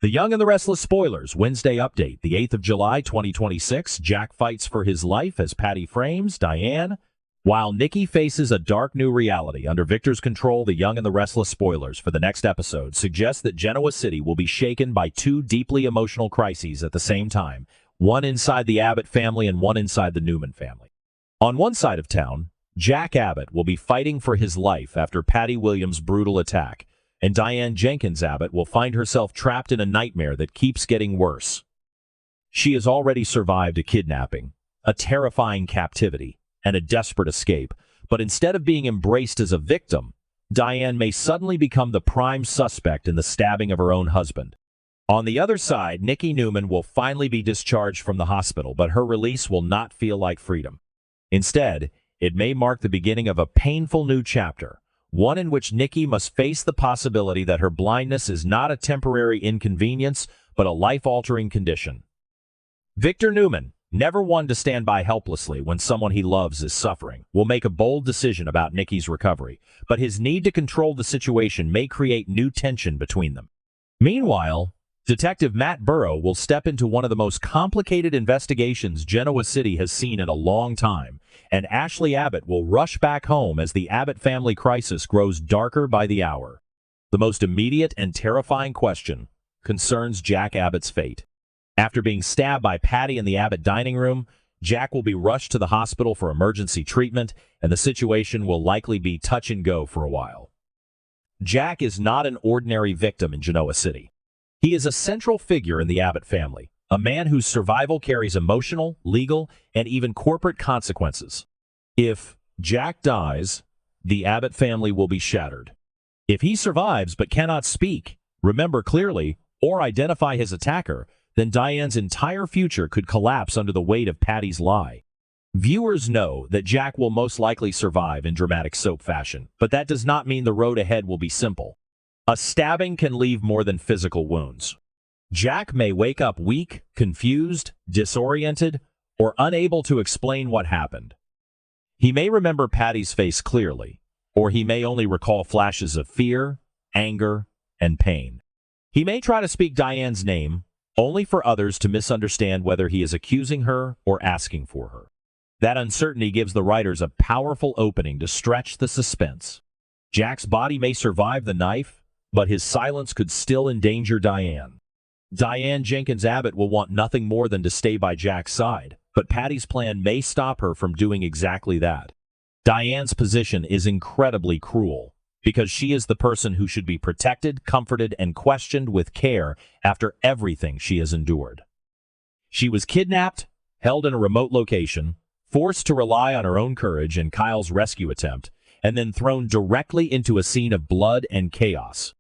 The Young and the Restless spoilers, Wednesday update, the 8th of July, 2026. Jack fights for his life as Patty frames Diane, while Nikki faces a dark new reality. Under Victor's control, the Young and the Restless spoilers for the next episode suggest that Genoa City will be shaken by two deeply emotional crises at the same time, one inside the Abbott family and one inside the Newman family. On one side of town, Jack Abbott will be fighting for his life after Patty Williams' brutal attack, and Diane Jenkins Abbott will find herself trapped in a nightmare that keeps getting worse. She has already survived a kidnapping, a terrifying captivity, and a desperate escape, but instead of being embraced as a victim, Diane may suddenly become the prime suspect in the stabbing of her own husband. On the other side, Nikki Newman will finally be discharged from the hospital, but her release will not feel like freedom. Instead, it may mark the beginning of a painful new chapter, one in which Nikki must face the possibility that her blindness is not a temporary inconvenience, but a life-altering condition. Victor Newman, never one to stand by helplessly when someone he loves is suffering, will make a bold decision about Nikki's recovery, but his need to control the situation may create new tension between them. Meanwhile, Detective Matt Burrow will step into one of the most complicated investigations Genoa City has seen in a long time, and Ashley Abbott will rush back home as the Abbott family crisis grows darker by the hour. The most immediate and terrifying question concerns Jack Abbott's fate. After being stabbed by Patty in the Abbott dining room, Jack will be rushed to the hospital for emergency treatment, and the situation will likely be touch and go for a while. Jack is not an ordinary victim in Genoa City. He is a central figure in the Abbott family, a man whose survival carries emotional, legal, and even corporate consequences. If Jack dies, the Abbott family will be shattered. If he survives but cannot speak, remember clearly, or identify his attacker, then Diane's entire future could collapse under the weight of Patty's lie. Viewers know that Jack will most likely survive in dramatic soap fashion, but that does not mean the road ahead will be simple. A stabbing can leave more than physical wounds. Jack may wake up weak, confused, disoriented, or unable to explain what happened. He may remember Patty's face clearly, or he may only recall flashes of fear, anger, and pain. He may try to speak Diane's name, only for others to misunderstand whether he is accusing her or asking for her. That uncertainty gives the writers a powerful opening to stretch the suspense. Jack's body may survive the knife, but his silence could still endanger Diane. Diane Jenkins Abbott will want nothing more than to stay by Jack's side, but Patty's plan may stop her from doing exactly that. Diane's position is incredibly cruel, because she is the person who should be protected, comforted, and questioned with care after everything she has endured. She was kidnapped, held in a remote location, forced to rely on her own courage and Kyle's rescue attempt, and then thrown directly into a scene of blood and chaos.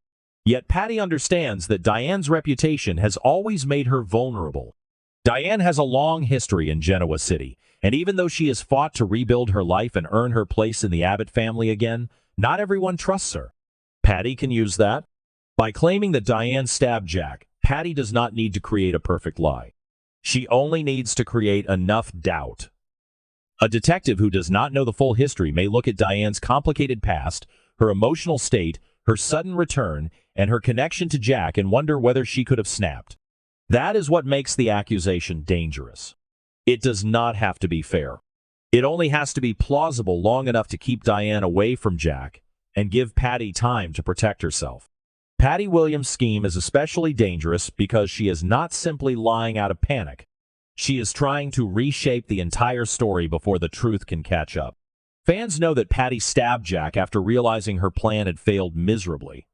Yet Patty understands that Diane's reputation has always made her vulnerable. Diane has a long history in Genoa City, and even though she has fought to rebuild her life and earn her place in the Abbott family again, not everyone trusts her. Patty can use that. By claiming that Diane stabbed Jack, Patty does not need to create a perfect lie. She only needs to create enough doubt. A detective who does not know the full history may look at Diane's complicated past, her emotional state, her sudden return, and her connection to Jack and wonder whether she could have snapped. That is what makes the accusation dangerous. It does not have to be fair. It only has to be plausible long enough to keep Diane away from Jack and give Patty time to protect herself. Patty Williams' scheme is especially dangerous because she is not simply lying out of panic. She is trying to reshape the entire story before the truth can catch up. Fans know that Patty stabbed Jack after realizing her plan had failed miserably.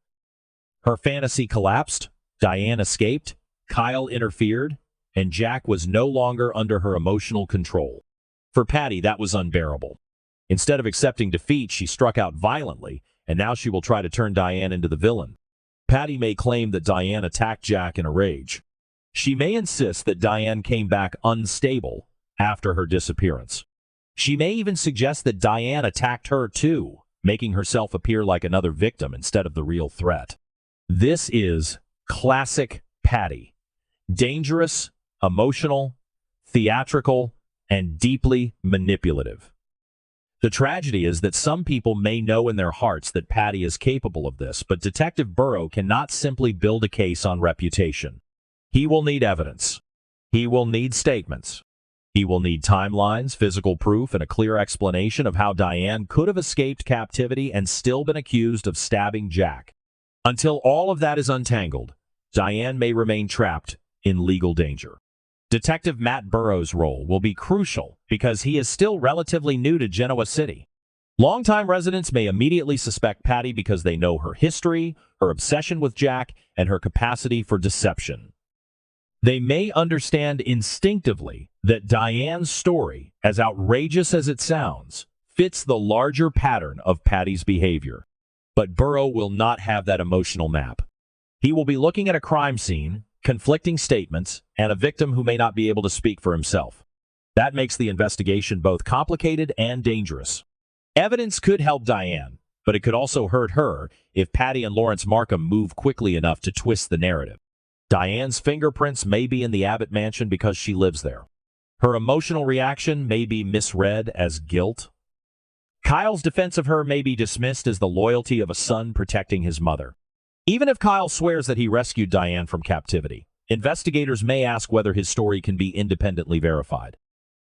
Her fantasy collapsed, Diane escaped, Kyle interfered, and Jack was no longer under her emotional control. For Patty, that was unbearable. Instead of accepting defeat, she struck out violently, and now she will try to turn Diane into the villain. Patty may claim that Diane attacked Jack in a rage. She may insist that Diane came back unstable after her disappearance. She may even suggest that Diane attacked her too, making herself appear like another victim instead of the real threat. This is classic Patty. Dangerous, emotional, theatrical, and deeply manipulative. The tragedy is that some people may know in their hearts that Patty is capable of this, but Detective Burrow cannot simply build a case on reputation. He will need evidence. He will need statements. He will need timelines, physical proof, and a clear explanation of how Diane could have escaped captivity and still been accused of stabbing Jack. Until all of that is untangled, Diane may remain trapped in legal danger. Detective Matt Burrow's role will be crucial because he is still relatively new to Genoa City. Longtime residents may immediately suspect Patty because they know her history, her obsession with Jack, and her capacity for deception. They may understand instinctively that Diane's story, as outrageous as it sounds, fits the larger pattern of Patty's behavior. But Burrow will not have that emotional map. He will be looking at a crime scene, conflicting statements, and a victim who may not be able to speak for himself. That makes the investigation both complicated and dangerous. Evidence could help Diane, but it could also hurt her if Patty and Lawrence Markham move quickly enough to twist the narrative. Diane's fingerprints may be in the Abbott mansion because she lives there. Her emotional reaction may be misread as guilt. Kyle's defense of her may be dismissed as the loyalty of a son protecting his mother. Even if Kyle swears that he rescued Diane from captivity, investigators may ask whether his story can be independently verified.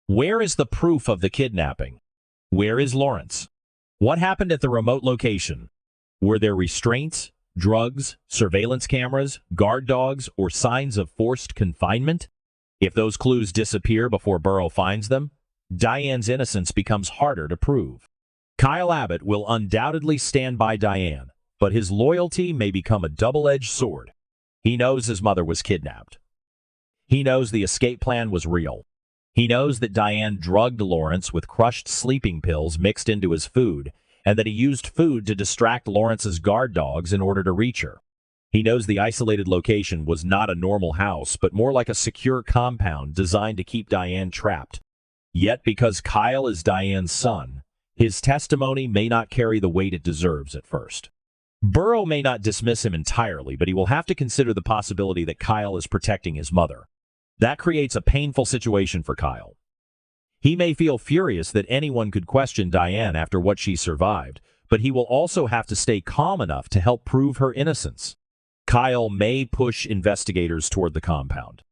Where is the proof of the kidnapping? Where is Lawrence? What happened at the remote location? Were there restraints, drugs, surveillance cameras, guard dogs, or signs of forced confinement? If those clues disappear before Burrow finds them, Diane's innocence becomes harder to prove. Kyle Abbott will undoubtedly stand by Diane, but his loyalty may become a double-edged sword. He knows his mother was kidnapped. He knows the escape plan was real. He knows that Diane drugged Lawrence with crushed sleeping pills mixed into his food, and that he used food to distract Lawrence's guard dogs in order to reach her. He knows the isolated location was not a normal house, but more like a secure compound designed to keep Diane trapped. Yet because Kyle is Diane's son, his testimony may not carry the weight it deserves at first. Burrow may not dismiss him entirely, but he will have to consider the possibility that Kyle is protecting his mother. That creates a painful situation for Kyle. He may feel furious that anyone could question Diane after what she survived, but he will also have to stay calm enough to help prove her innocence. Kyle may push investigators toward the compound.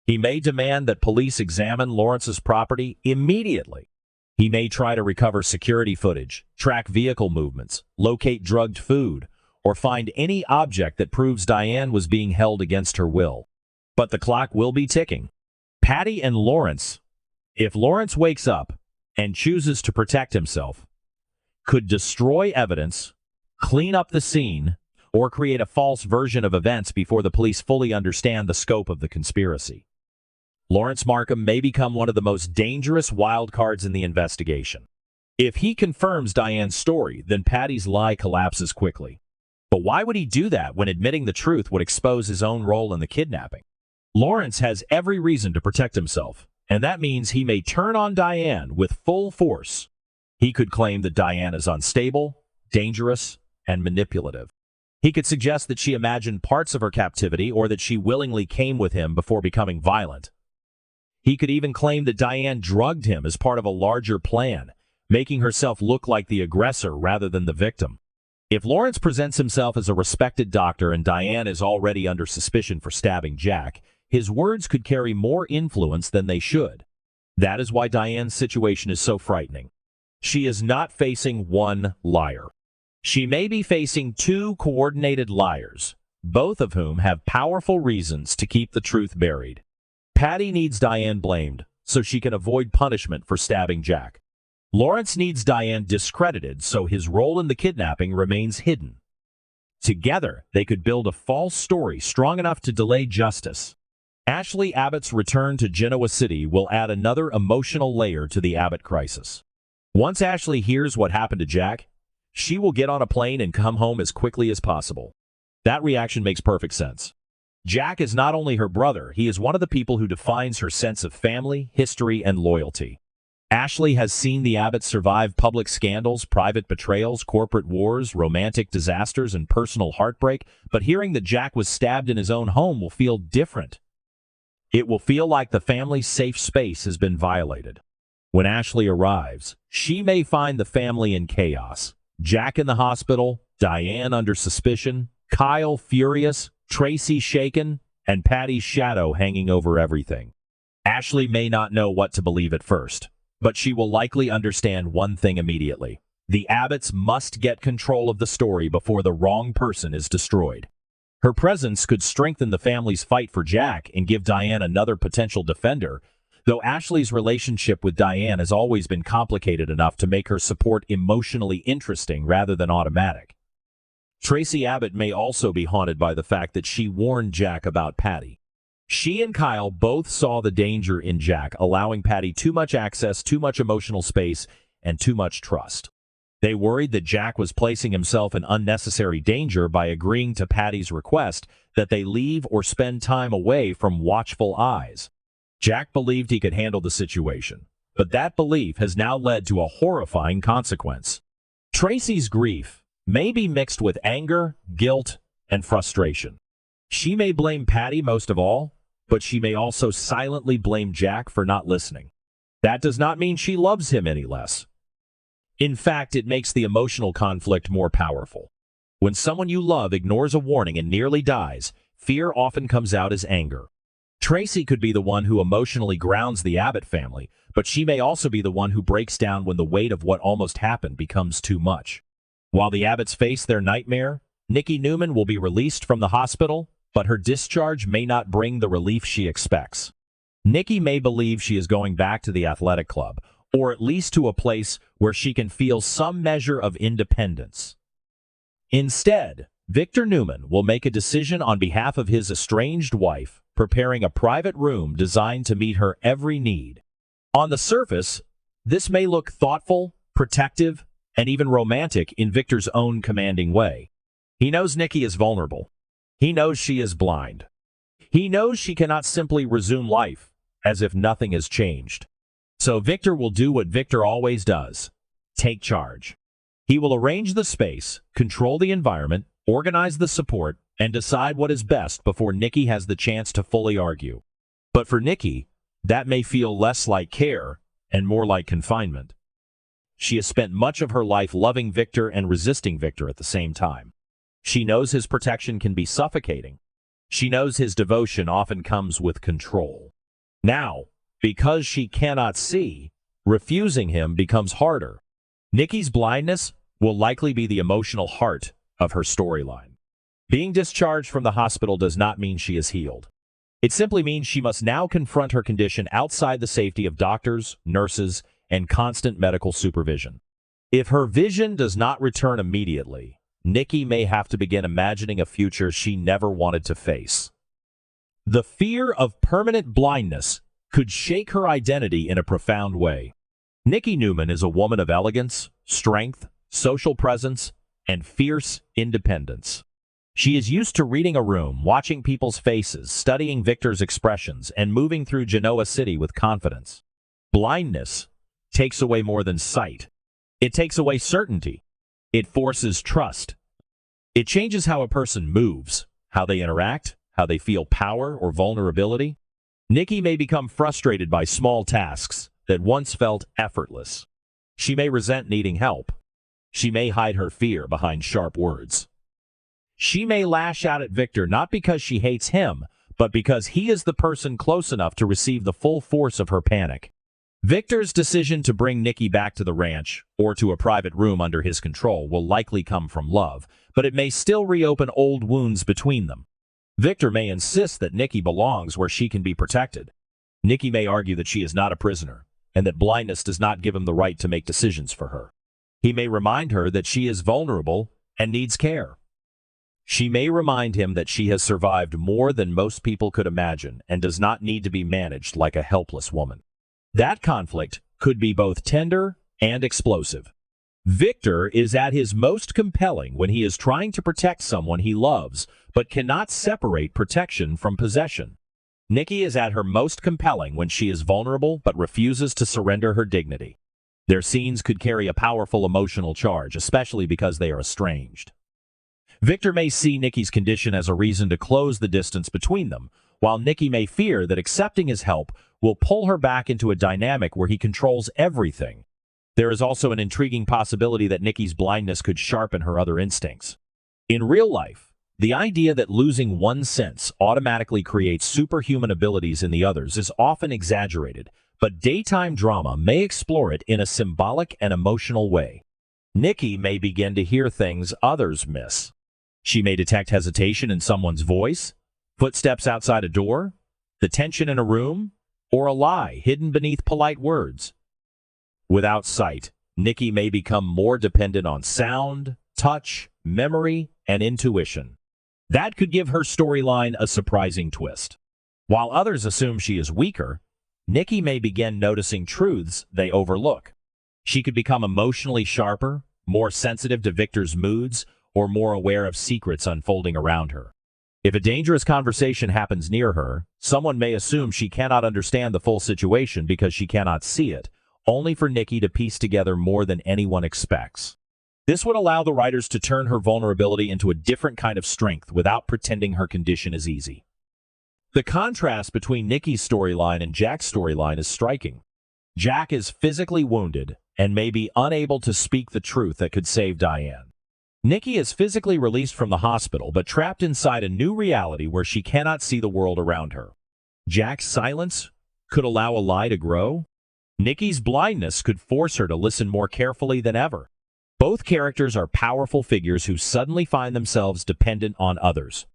He may demand that police examine Lawrence's property immediately. He may try to recover security footage, track vehicle movements, locate drugged food, or find any object that proves Diane was being held against her will. But the clock will be ticking. Patty and Lawrence, if Lawrence wakes up and chooses to protect himself, could destroy evidence, clean up the scene, or create a false version of events before the police fully understand the scope of the conspiracy. Lawrence Markham may become one of the most dangerous wild cards in the investigation. If he confirms Diane's story, then Patty's lie collapses quickly. But why would he do that when admitting the truth would expose his own role in the kidnapping? Lawrence has every reason to protect himself, and that means he may turn on Diane with full force. He could claim that Diane is unstable, dangerous, and manipulative. He could suggest that she imagined parts of her captivity or that she willingly came with him before becoming violent. He could even claim that Diane drugged him as part of a larger plan, making herself look like the aggressor rather than the victim. If Lawrence presents himself as a respected doctor and Diane is already under suspicion for stabbing Jack, his words could carry more influence than they should. That is why Diane's situation is so frightening. She is not facing one liar. She may be facing two coordinated liars, both of whom have powerful reasons to keep the truth buried. Patty needs Diane blamed so she can avoid punishment for stabbing Jack. Lawrence needs Diane discredited so his role in the kidnapping remains hidden. Together, they could build a false story strong enough to delay justice. Ashley Abbott's return to Genoa City will add another emotional layer to the Abbott crisis. Once Ashley hears what happened to Jack, she will get on a plane and come home as quickly as possible. That reaction makes perfect sense. Jack is not only her brother, he is one of the people who defines her sense of family, history, and loyalty. Ashley has seen the Abbotts survive public scandals, private betrayals, corporate wars, romantic disasters, and personal heartbreak, but hearing that Jack was stabbed in his own home will feel different. It will feel like the family's safe space has been violated. When Ashley arrives, she may find the family in chaos. Jack in the hospital, Diane under suspicion, Kyle furious, Tracy shaken, and Patty's shadow hanging over everything. Ashley may not know what to believe at first, but she will likely understand one thing immediately. The Abbotts must get control of the story before the wrong person is destroyed. Her presence could strengthen the family's fight for Jack and give Diane another potential defender, though Ashley's relationship with Diane has always been complicated enough to make her support emotionally interesting rather than automatic. Tracy Abbott may also be haunted by the fact that she warned Jack about Patty. She and Kyle both saw the danger in Jack allowing Patty too much access, too much emotional space, and too much trust. They worried that Jack was placing himself in unnecessary danger by agreeing to Patty's request that they leave or spend time away from watchful eyes. Jack believed he could handle the situation, but that belief has now led to a horrifying consequence. Tracy's grief may be mixed with anger, guilt, and frustration. She may blame Patty most of all, but she may also silently blame Jack for not listening. That does not mean she loves him any less. In fact, it makes the emotional conflict more powerful. When someone you love ignores a warning and nearly dies, fear often comes out as anger. Tracy could be the one who emotionally grounds the Abbott family, but she may also be the one who breaks down when the weight of what almost happened becomes too much. While the Abbotts face their nightmare, Nikki Newman will be released from the hospital, but her discharge may not bring the relief she expects. Nikki may believe she is going back to the athletic club, or at least to a place where she can feel some measure of independence. Instead, Victor Newman will make a decision on behalf of his estranged wife, preparing a private room designed to meet her every need. On the surface, this may look thoughtful, protective, and even romantic in Victor's own commanding way. He knows Nikki is vulnerable. He knows she is blind. He knows she cannot simply resume life as if nothing has changed. So Victor will do what Victor always does: take charge. He will arrange the space, control the environment, organize the support, and decide what is best before Nikki has the chance to fully argue. But for Nikki, that may feel less like care and more like confinement. She has spent much of her life loving Victor and resisting Victor at the same time. She knows his protection can be suffocating. She knows his devotion often comes with control. Now, because she cannot see, refusing him becomes harder. Nikki's blindness will likely be the emotional heart of her storyline. Being discharged from the hospital does not mean she is healed. It simply means she must now confront her condition outside the safety of doctors, nurses, and constant medical supervision. If her vision does not return immediately, Nikki may have to begin imagining a future she never wanted to face. The fear of permanent blindness could shake her identity in a profound way. Nikki Newman is a woman of elegance, strength, social presence, and fierce independence. She is used to reading a room, watching people's faces, studying Victor's expressions, and moving through Genoa City with confidence. Blindness takes away more than sight. It takes away certainty. It forces trust. It changes how a person moves, how they interact, how they feel power or vulnerability. Nikki may become frustrated by small tasks that once felt effortless. She may resent needing help. She may hide her fear behind sharp words. She may lash out at Victor not because she hates him, but because he is the person close enough to receive the full force of her panic. Victor's decision to bring Nikki back to the ranch, or to a private room under his control, will likely come from love, but it may still reopen old wounds between them. Victor may insist that Nikki belongs where she can be protected. Nikki may argue that she is not a prisoner, and that blindness does not give him the right to make decisions for her. He may remind her that she is vulnerable and needs care. She may remind him that she has survived more than most people could imagine and does not need to be managed like a helpless woman. That conflict could be both tender and explosive. Victor is at his most compelling when he is trying to protect someone he loves, but cannot separate protection from possession. Nikki is at her most compelling when she is vulnerable but refuses to surrender her dignity. Their scenes could carry a powerful emotional charge, especially because they are estranged. Victor may see Nikki's condition as a reason to close the distance between them, while Nikki may fear that accepting his help will pull her back into a dynamic where he controls everything. There is also an intriguing possibility that Nikki's blindness could sharpen her other instincts. In real life, the idea that losing one sense automatically creates superhuman abilities in the others is often exaggerated, but daytime drama may explore it in a symbolic and emotional way. Nikki may begin to hear things others miss. She may detect hesitation in someone's voice, footsteps outside a door, the tension in a room, or a lie hidden beneath polite words. Without sight, Nikki may become more dependent on sound, touch, memory, and intuition. That could give her storyline a surprising twist. While others assume she is weaker, Nikki may begin noticing truths they overlook. She could become emotionally sharper, more sensitive to Victor's moods, or more aware of secrets unfolding around her. If a dangerous conversation happens near her, someone may assume she cannot understand the full situation because she cannot see it, only for Nikki to piece together more than anyone expects. This would allow the writers to turn her vulnerability into a different kind of strength without pretending her condition is easy. The contrast between Nikki's storyline and Jack's storyline is striking. Jack is physically wounded and may be unable to speak the truth that could save Diane. Nikki is physically released from the hospital but trapped inside a new reality where she cannot see the world around her. Jack's silence could allow a lie to grow. Nikki's blindness could force her to listen more carefully than ever. Both characters are powerful figures who suddenly find themselves dependent on others.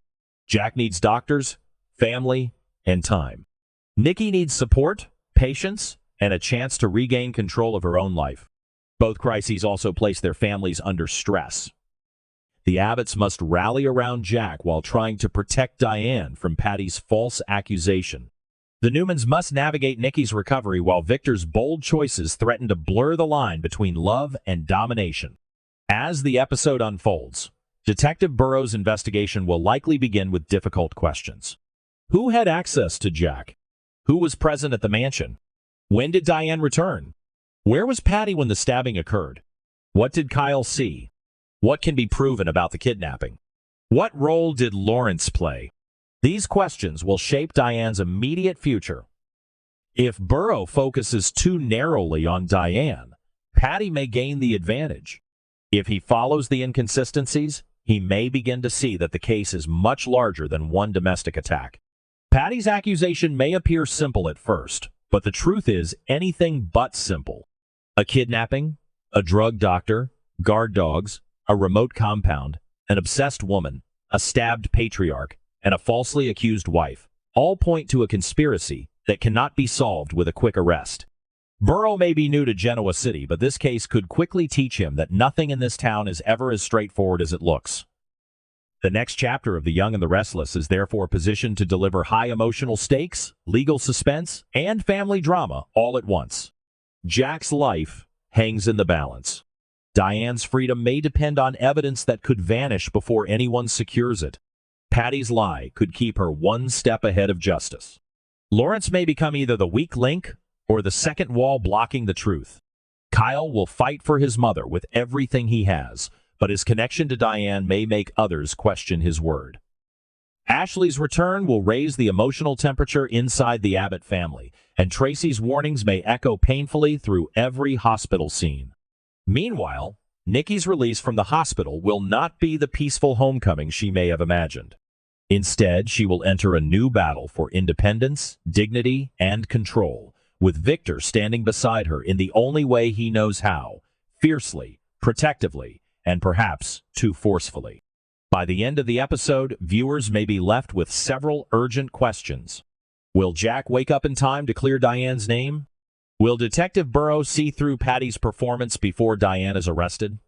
Jack needs doctors, family, and time. Nikki needs support, patience, and a chance to regain control of her own life. Both crises also place their families under stress. The Abbotts must rally around Jack while trying to protect Diane from Patty's false accusation. The Newmans must navigate Nikki's recovery while Victor's bold choices threaten to blur the line between love and domination. As the episode unfolds, Detective Burrow's investigation will likely begin with difficult questions. Who had access to Jack? Who was present at the mansion? When did Diane return? Where was Patty when the stabbing occurred? What did Kyle see? What can be proven about the kidnapping? What role did Lawrence play? These questions will shape Diane's immediate future. If Burrow focuses too narrowly on Diane, Patty may gain the advantage. If he follows the inconsistencies, he may begin to see that the case is much larger than one domestic attack. Patty's accusation may appear simple at first, but the truth is anything but simple. A kidnapping, a drug doctor, guard dogs, a remote compound, an obsessed woman, a stabbed patriarch, and a falsely accused wife, all point to a conspiracy that cannot be solved with a quick arrest. Burrow may be new to Genoa City, but this case could quickly teach him that nothing in this town is ever as straightforward as it looks. The next chapter of The Young and the Restless is therefore positioned to deliver high emotional stakes, legal suspense, and family drama all at once. Jack's life hangs in the balance. Diane's freedom may depend on evidence that could vanish before anyone secures it. Patty's lie could keep her one step ahead of justice. Lawrence may become either the weak link or the second wall blocking the truth. Kyle will fight for his mother with everything he has, but his connection to Diane may make others question his word. Ashley's return will raise the emotional temperature inside the Abbott family, and Tracy's warnings may echo painfully through every hospital scene. Meanwhile, Nikki's release from the hospital will not be the peaceful homecoming she may have imagined. Instead, she will enter a new battle for independence, dignity, and control, with Victor standing beside her in the only way he knows how, fiercely, protectively, and perhaps too forcefully. By the end of the episode, viewers may be left with several urgent questions. Will Jack wake up in time to clear Diane's name? Will Detective Burrow see through Patty's performance before Diane is arrested?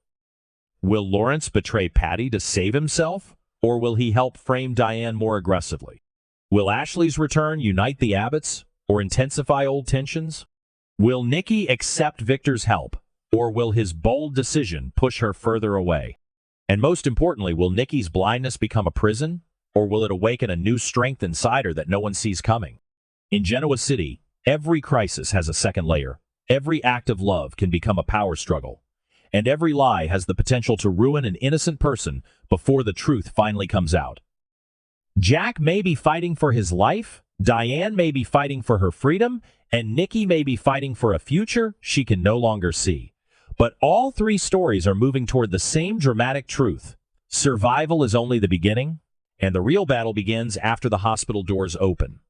Will Lawrence betray Patty to save himself, or will he help frame Diane more aggressively? Will Ashley's return unite the Abbotts, or intensify old tensions? Will Nikki accept Victor's help, or will his bold decision push her further away? And most importantly, will Nikki's blindness become a prison, or will it awaken a new strength inside her that no one sees coming? In Genoa City, every crisis has a second layer. Every act of love can become a power struggle. And every lie has the potential to ruin an innocent person before the truth finally comes out. Jack may be fighting for his life, Diane may be fighting for her freedom, and Nikki may be fighting for a future she can no longer see. But all three stories are moving toward the same dramatic truth. Survival is only the beginning, and the real battle begins after the hospital doors open.